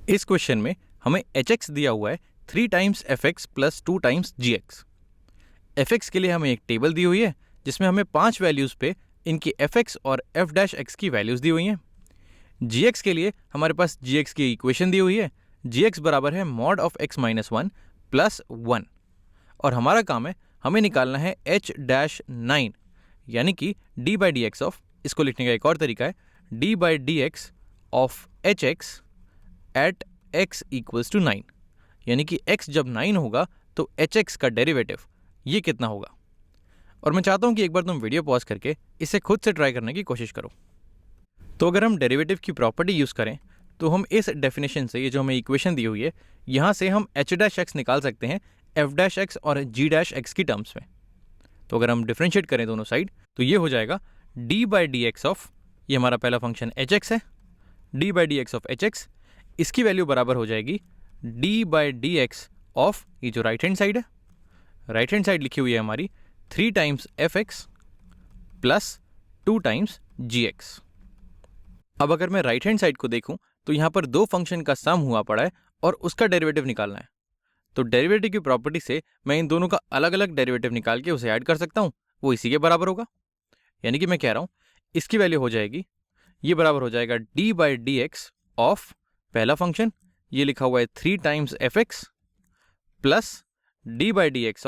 इस क्वेश्चन में हमें एच एक्स दिया हुआ है 3 times F X plus 2 times G X. F X के लिए हमें एक टेबल दी हुई है जिसमें हमें 5 वैल्यूज़ पे इनकी एफ एक्स और एफ डैश एक्स की वैल्यूज़ दी हुई हैं। जी एक्स के लिए हमारे पास जी एक्स की इक्वेशन दी हुई है, जी एक्स बराबर है mod of x minus 1 plus 1। और हमारा काम है हमें निकालना है एच डैश 9 यानी कि D by D X of, इसको लिखने का एक और तरीका है D by D X of H X at x equals to 9, यानी कि x जब 9 होगा तो एच एक्स का डेरिवेटिव ये कितना होगा। और मैं चाहता हूँ कि एक बार तुम वीडियो पॉज करके इसे खुद से ट्राई करने की कोशिश करो। तो अगर हम डेरिवेटिव की प्रॉपर्टी यूज़ करें तो हम इस डेफिनेशन से, ये जो हमें इक्वेशन दी हुई है, यहाँ से हम एच डैश एक्स निकाल सकते हैं एफ डैश एक्स और जी डैश एक्स की टर्म्स में। तो अगर हम डिफ्रेंशिएट करें दोनों साइड तो ये हो जाएगा D by D X of, ये हमारा पहला फंक्शन एच एक्स है, D by D X of H X, इसकी वैल्यू बराबर हो जाएगी D by D X of, ये जो राइट हैंड साइड है, राइट हैंड साइड लिखी हुई है हमारी 3 times F X plus 2 times G X. अब अगर मैं राइट हैंड साइड को देखूं तो यहाँ पर दो फंक्शन का सम हुआ पड़ा है और उसका डेरिवेटिव निकालना है। तो डेरिवेटिव की प्रॉपर्टी से मैं इन दोनों का अलग अलग डेरिवेटिव निकाल के उसे ऐड कर सकता हूँ, वो इसी के बराबर होगा। यानी कि मैं कह रहा हूँ इसकी वैल्यू हो जाएगी, ये बराबर हो जाएगा D by D X of पहला फंक्शन, ये लिखा हुआ है 3 times F X plus D by D X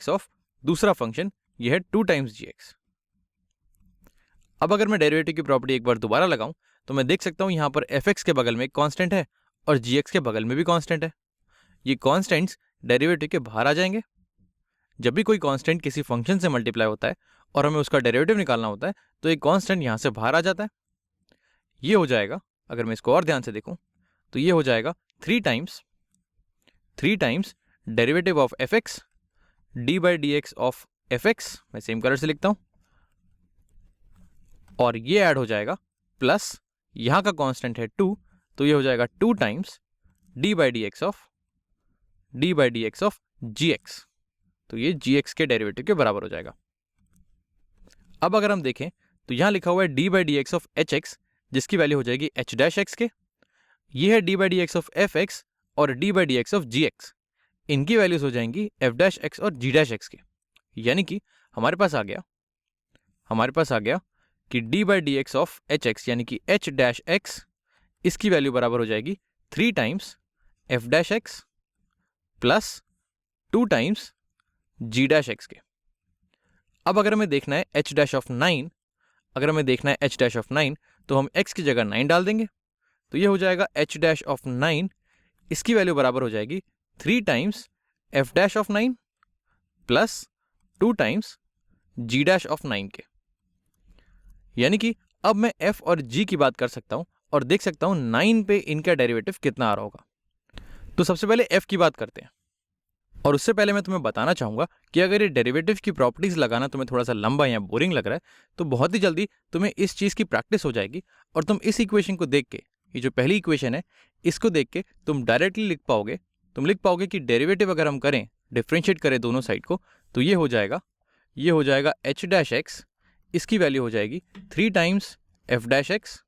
of दूसरा फंक्शन, ये है 2 टाइम्स जी एक्स। अब अगर मैं डेरिवेटिव की प्रॉपर्टी एक बार दोबारा लगाऊं तो मैं देख सकता हूं यहाँ पर एफ एक्स के बगल में एक कांस्टेंट है और जी एक्स के बगल में भी कांस्टेंट है। ये कांस्टेंट्स डेरिवेटिव के बाहर आ जाएंगे। जब भी कोई कांस्टेंट किसी फंक्शन से मल्टीप्लाई होता है और हमें उसका डेरिवेटिव निकालना होता है तो एक कांस्टेंट यहाँ से बाहर आ जाता है। ये हो जाएगा, अगर मैं इसको और ध्यान से देखूं तो ये हो जाएगा 3 times derivative of F x D by D X of F x, मैं सेम कलर से लिखता हूं, और ये ऐड हो जाएगा प्लस यहाँ का कांस्टेंट है 2, तो ये हो जाएगा 2 times D by D X of G X. तो ये जी एक्स के डेरिवेटिव के बराबर हो जाएगा। अब अगर हम देखें तो यहाँ लिखा हुआ है D by D X of H X, जिसकी वैल्यू हो जाएगी एच डैश एक्स के, ये है D by D X of F X और D by D X of G X, इनकी वैल्यूज हो जाएंगी एफ डैश एक्स और जी डैश एक्स के। यानी कि हमारे पास आ गया कि D by D X of H X यानी कि एच डैश एक्स, इसकी वैल्यू बराबर हो जाएगी 3 times F dash X plus 2 times G dash X के। अब अगर हमें देखना है एच डैश ऑफ 9, तो हम x की जगह 9 डाल देंगे, तो ये हो जाएगा एच डैश ऑफ 9, इसकी वैल्यू बराबर हो जाएगी 3 times F dash of 9 plus 2 times G dash of 9 के। यानी कि अब मैं f और g की बात कर सकता हूं और देख सकता हूं 9 पे इनका डेरिवेटिव कितना आ रहा होगा। तो सबसे पहले f की बात करते हैं, और उससे पहले मैं तुम्हें बताना चाहूंगा कि अगर ये डेरिवेटिव की प्रॉपर्टीज लगाना तुम्हें थोड़ा सा लंबा या बोरिंग लग रहा है तो बहुत ही जल्दी तुम्हें इस चीज़ की प्रैक्टिस हो जाएगी और तुम इस इक्वेशन को देख के, ये जो पहली इक्वेशन है, इसको देख के तुम डायरेक्टली लिख पाओगे कि डेरिवेटिव अगर हम करें, डिफ्रेंशिएट करें दोनों साइड को, तो ये हो जाएगा एच डैश एक्स, इसकी वैल्यू हो जाएगी 3 times F dash X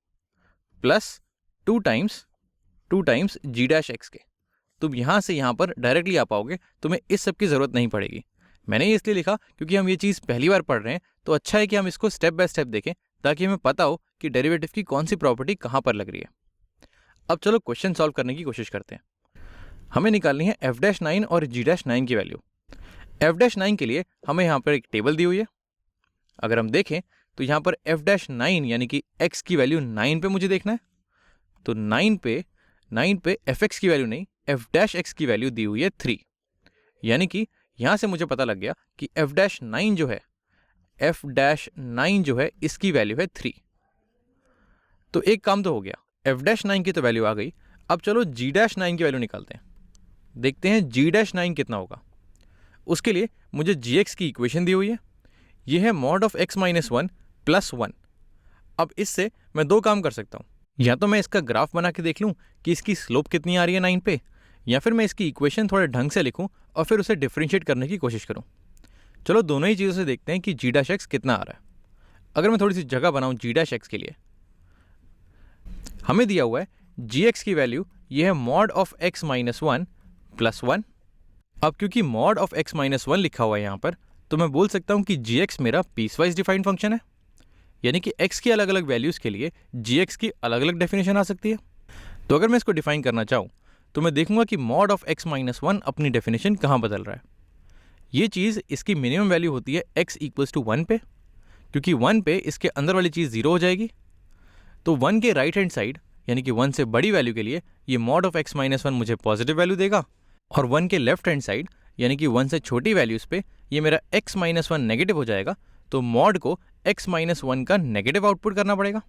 plus 2 times G dash X के। तुम यहाँ से यहाँ पर डायरेक्टली आ पाओगे, तुम्हें इस सब की ज़रूरत नहीं पड़ेगी। मैंने ये इसलिए लिखा क्योंकि हम ये चीज़ पहली बार पढ़ रहे हैं, तो अच्छा है कि हम इसको स्टेप बाय स्टेप देखें ताकि हमें पता हो कि डेरिवेटिव की कौन सी प्रॉपर्टी कहाँ पर लग रही है। अब चलो क्वेश्चन सॉल्व करने की कोशिश करते हैं। हमें निकालनी है एफ डैश 9 और जी डैश 9 की वैल्यू। एफ डैश 9 के लिए हमें यहाँ पर एक टेबल दी हुई है। अगर हम देखें तो यहाँ पर एफ डैश 9 यानी कि x की वैल्यू 9 पे मुझे देखना है, तो 9 पे एफ एक्स की वैल्यू नहीं, एफ डैश एक्स की वैल्यू दी हुई है 3। यानी कि यहाँ से मुझे पता लग गया कि एफ डैश 9 जो है इसकी वैल्यू है 3। तो एक काम तो हो गया, एफ डैश 9 की तो वैल्यू आ गई। अब चलो जी डैश 9 की वैल्यू निकालते हैं, देखते हैं जी डैश 9 कितना होगा। उसके लिए मुझे जी एक्स की इक्वेशन दी हुई है, ये है mod of x minus 1 plus 1। अब इससे मैं दो काम कर सकता हूँ, या तो मैं इसका ग्राफ बना के देख लूँ कि इसकी स्लोप कितनी आ रही है 9 पे, या फिर मैं इसकी इक्वेशन थोड़े ढंग से लिखूँ और फिर उसे डिफ्रेंशिएट करने की कोशिश करूँ। चलो दोनों ही चीज़ों से देखते हैं कि जी डैश एक्स कितना आ रहा है। अगर मैं थोड़ी सी जगह बनाऊँ जी डैश एक्स के लिए, हमें दिया हुआ है जी एक्स की वैल्यू ये है mod of x minus one plus one. अब क्योंकि mod of x minus one लिखा हुआ है यहाँ पर, तो मैं बोल सकता हूँ कि जी एक्स मेरा पीस वाइज डिफाइंड फंक्शन है, यानी कि एक्स की अलग अलग वैल्यूज़ के लिए जी एक्स की अलग अलग डेफिनेशन आ सकती है। तो अगर मैं इसको डिफाइन करना चाहूँ तो मैं देखूंगा कि mod of x minus one अपनी डेफिनेशन कहाँ बदल रहा है। ये चीज़ इसकी मिनिमम वैल्यू होती है एक्स इक्वल्स टू वन पे, क्योंकि वन पे इसके अंदर वाली चीज़ जीरो हो जाएगी। तो वन के राइट हैंड साइड यानी कि वन से बड़ी वैल्यू के लिए ये mod of x minus one मुझे पॉजिटिव वैल्यू देगा, और वन के लेफ्ट हैंड साइड यानी कि वन से छोटी वैल्यूज़ पे ये मेरा एक्स माइनस वन नेगेटिव हो जाएगा। तो मॉड को एक्स माइनस वन का नेगेटिव आउटपुट करना पड़ेगा,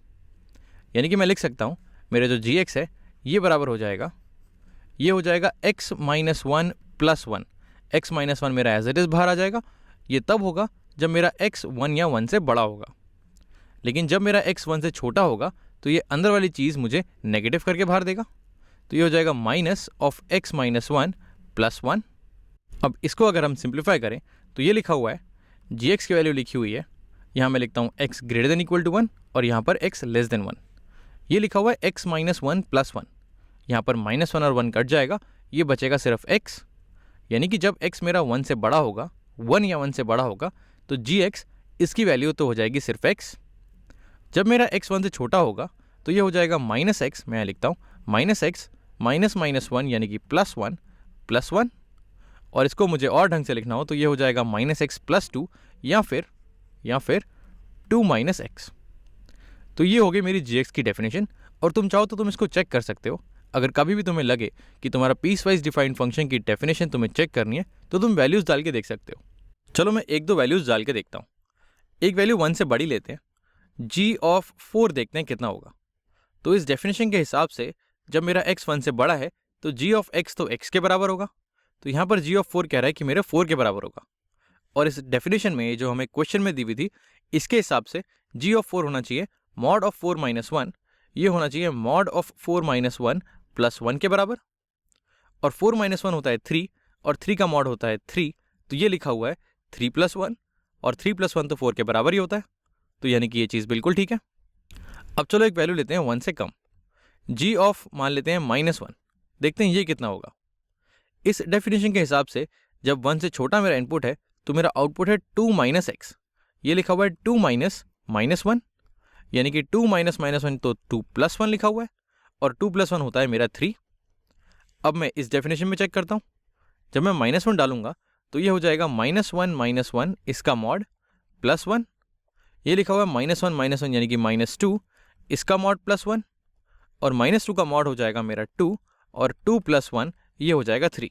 यानी कि मैं लिख सकता हूँ मेरा जो जी एक्स है ये बराबर हो जाएगा, ये हो जाएगा x minus one plus one. X minus one मेरा एज इट इज़ बाहर आ जाएगा। ये तब होगा जब मेरा एक्स वन या वन से बड़ा होगा, लेकिन जब मेरा एक्स वन से छोटा होगा तो ये अंदर वाली चीज़ मुझे नेगेटिव करके बाहर देगा। तो ये हो जाएगा minus of x minus one plus one. अब इसको अगर हम सिंप्लीफाई करें तो ये लिखा हुआ है, जी एक्स की वैल्यू लिखी हुई है, यहाँ मैं लिखता हूँ X greater than equal to one और यहाँ पर एक्स लेस देन वन। ये लिखा हुआ है x minus one plus one, यहाँ पर माइनस वन और वन कट जाएगा, ये बचेगा सिर्फ एक्स। यानी कि जब एक्स मेरा वन से बड़ा होगा, वन या वन से बड़ा होगा, तो जी एक्स इसकी वैल्यू तो हो जाएगी सिर्फ एक्स। जब मेरा एक्स वन से छोटा होगा तो ये हो जाएगा माइनस एक्स, मैं लिखता हूँ minus x minus minus one यानी कि प्लस वन। और इसको मुझे और ढंग से लिखना हो तो ये हो जाएगा माइनस एक्स प्लस टू या फिर टू माइनस एक्स। तो ये हो गई मेरी जी एक्स की डेफिनेशन। और तुम चाहो तो तुम इसको चेक कर सकते हो। अगर कभी भी तुम्हें लगे कि तुम्हारा पीस वाइज डिफाइंड फंक्शन की डेफिनेशन तुम्हें चेक करनी है तो तुम वैल्यूज़ डाल के देख सकते हो। चलो मैं एक दो वैल्यूज़ डाल के देखता हूँ। एक वैल्यू वन से बड़ी लेते हैं, जी ऑफ फोर देखते हैं कितना होगा। तो इस डेफिनेशन के हिसाब से जब मेरा एक्स वन से बड़ा है तो जी ऑफ एक्स तो एक्स के बराबर होगा। तो यहाँ पर जी ऑफ फोर कह रहा है कि मेरे फोर के बराबर होगा। और इस डेफिनेशन में जो हमें क्वेश्चन में दी हुई थी, इसके हिसाब से जी ऑफ फोर होना चाहिए mod of four minus one, ये होना चाहिए mod of four minus one plus one के बराबर। और फोर माइनस वन होता है थ्री और थ्री का मॉड होता है थ्री, तो ये लिखा हुआ है थ्री प्लस वन, और थ्री प्लस वन तो फोर के बराबर ही होता है। तो यानी कि ये चीज़ बिल्कुल ठीक है। अब चलो एक वैल्यू लेते हैं वन से कम, जी ऑफ मान लेते हैं माइनस वन, देखते हैं ये कितना होगा। इस डेफिनेशन के हिसाब से जब वन से छोटा मेरा इनपुट है तो मेरा आउटपुट है टू माइनस एक्स, ये लिखा हुआ है टू माइनस माइनस वन, यानी कि टू माइनस माइनस वन तो टू प्लस वन लिखा हुआ है, और टू प्लस वन होता है मेरा थ्री। अब मैं इस डेफिनेशन में चेक करता हूँ, जब मैं माइनस वन डालूंगा तो ये हो जाएगा माइनस वन इसका मॉड प्लस वन, ये लिखा हुआ है माइनस वन यानी कि माइनस टू इसका मॉड प्लस वन, और माइनस टू का मॉड हो जाएगा मेरा टू, और टू प्लस वन ये हो जाएगा थ्री।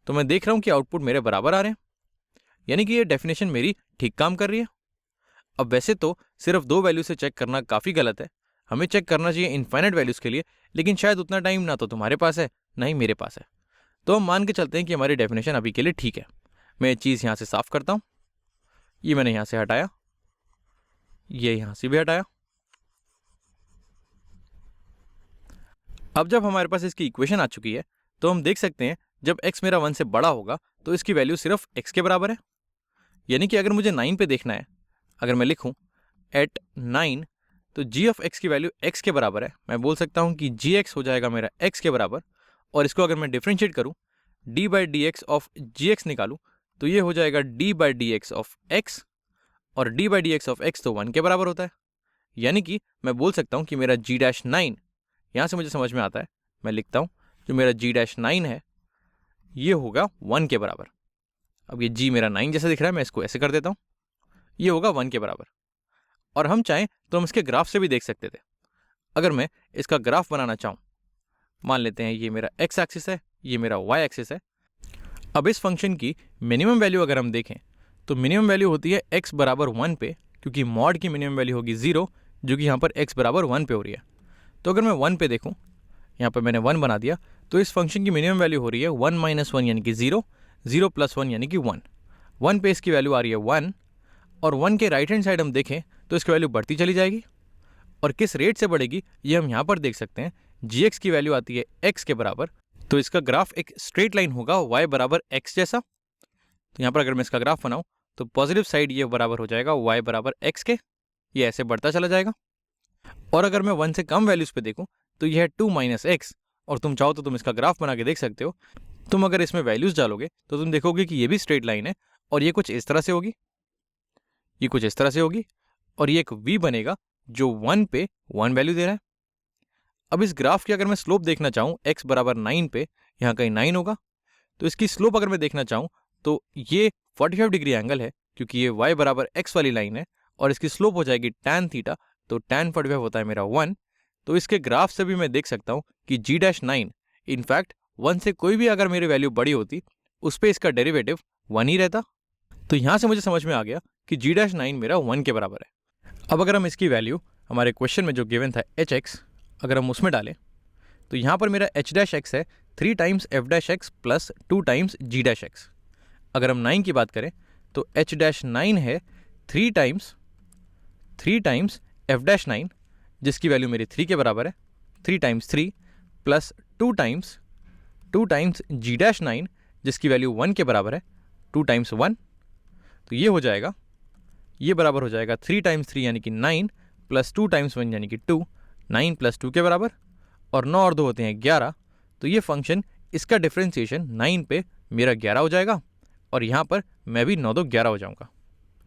तो मैं देख रहा हूँ कि आउटपुट मेरे बराबर आ रहे हैं, यानी कि ये डेफिनेशन मेरी ठीक काम कर रही है। अब वैसे तो सिर्फ दो वैल्यू से चेक करना काफ़ी गलत है, हमें चेक करना चाहिए इनफाइनाइट वैल्यूज़ के लिए, लेकिन शायद उतना टाइम ना तो तुम्हारे पास है ना ही मेरे पास है। तो हम मान के चलते हैं कि हमारी डेफिनेशन अभी के लिए ठीक है। मैं ये चीज़ यहाँ से साफ़ करता हूँ, ये मैंने यहाँ से हटाया, ये यहाँ से भी हटाया। अब जब हमारे पास इसकी इक्वेशन आ चुकी है तो हम देख सकते हैं जब x मेरा वन से बड़ा होगा तो इसकी वैल्यू सिर्फ x के बराबर है। यानी कि अगर मुझे 9 पे देखना है, अगर मैं लिखूं एट 9, तो g ऑफ x की वैल्यू x के बराबर है। मैं बोल सकता हूं कि gx हो जाएगा मेरा x के बराबर, और इसको अगर मैं डिफ्रेंशिएट करूं d by D X of gx निकालूं तो ये हो जाएगा d by D X of x, और d by D X of x तो 1 के बराबर होता है। यानी कि मैं बोल सकता हूं कि मेरा g-9, यहाँ से मुझे समझ में आता है, मैं लिखता हूँ जो मेरा g-9 है ये होगा 1 के बराबर। अब ये g मेरा 9 जैसा दिख रहा है, मैं इसको ऐसे कर देता हूँ, ये होगा 1 के बराबर। और हम चाहें तो हम इसके ग्राफ से भी देख सकते थे। अगर मैं इसका ग्राफ बनाना चाहूँ, मान लेते हैं ये मेरा x एक्सिस है, ये मेरा y एक्सिस है। अब इस फंक्शन की मिनिमम वैल्यू अगर हम देखें तो मिनिमम वैल्यू होती है x बराबर 1 पे, क्योंकि मॉड की मिनिमम वैल्यू होगी 0, जो कि यहाँ पर x बराबर 1 पे हो रही है। तो अगर मैं 1 पे देखूँ, यहाँ पर मैंने 1 बना दिया, तो इस फंक्शन की मिनिमम वैल्यू हो रही है 1 माइनस 1 यानी कि 0, 0 प्लस 1 यानी कि 1। 1 पे इसकी वैल्यू आ रही है 1, और 1 के राइट हैंड साइड हम देखें तो इसकी वैल्यू बढ़ती चली जाएगी। और किस रेट से बढ़ेगी ये हम यहाँ पर देख सकते हैं। gx की वैल्यू आती है x के बराबर, तो इसका ग्राफ एक स्ट्रेट लाइन होगा y बराबर x जैसा। तो यहाँ पर अगर मैं इसका ग्राफ बनाऊँ तो पॉजिटिव साइड ये बराबर हो जाएगा y बराबर x के, ये ऐसे बढ़ता चला जाएगा। और अगर मैं 1 से कम वैल्यूज़ पे देखूँ तो यह है 2 माइनस एक्स, और तुम चाहो तो तुम इसका ग्राफ बना के देख सकते हो। तुम अगर इसमें वैल्यूज़ डालोगे तो तुम देखोगे कि ये भी स्ट्रेट लाइन है, और ये कुछ इस तरह से होगी, ये कुछ इस तरह से होगी, और ये एक v बनेगा जो 1 पे 1 वैल्यू दे रहा है। अब इस ग्राफ की अगर मैं स्लोप देखना चाहूँ x बराबर 9 पे, यहाँ कहीं 9 होगा, तो इसकी स्लोप अगर मैं देखना चाहूँ तो ये 45 डिग्री एंगल है, क्योंकि ये y बराबर x वाली लाइन है, और इसकी स्लोप हो जाएगी tan थीटा, तो tan 45 होता है मेरा 1। तो इसके ग्राफ से भी मैं देख सकता हूँ कि g-9 इनफैक्ट 1 से कोई भी अगर मेरी वैल्यू बड़ी होती, उस पर इसका डेरिवेटिव 1 ही रहता। तो यहाँ से मुझे समझ में आ गया कि g-9 मेरा 1 के बराबर है। अब अगर हम इसकी वैल्यू हमारे क्वेश्चन में जो गिवन था hx, अगर हम उसमें डालें तो यहाँ पर मेरा h' है 3 times f' plus 2 times g'। अगर हम 9 की बात करें तो h' है 3 टाइम्स f', जिसकी वैल्यू मेरी 3 के बराबर है, 3 टाइम्स 3 प्लस 2 टाइम्स g', जिसकी वैल्यू 1 के बराबर है, 2 टाइम्स 1। तो ये हो जाएगा, ये बराबर हो जाएगा 3 टाइम्स 3 यानी कि 9 प्लस 2 टाइम्स 1 यानी कि 2, 9 प्लस 2 के बराबर, और 9 और 2 होते हैं 11। तो ये फंक्शन, इसका डिफ्रेंसिएशन 9 पे मेरा 11 हो जाएगा, और यहाँ पर मैं भी 9 2 11 हो जाऊँगा।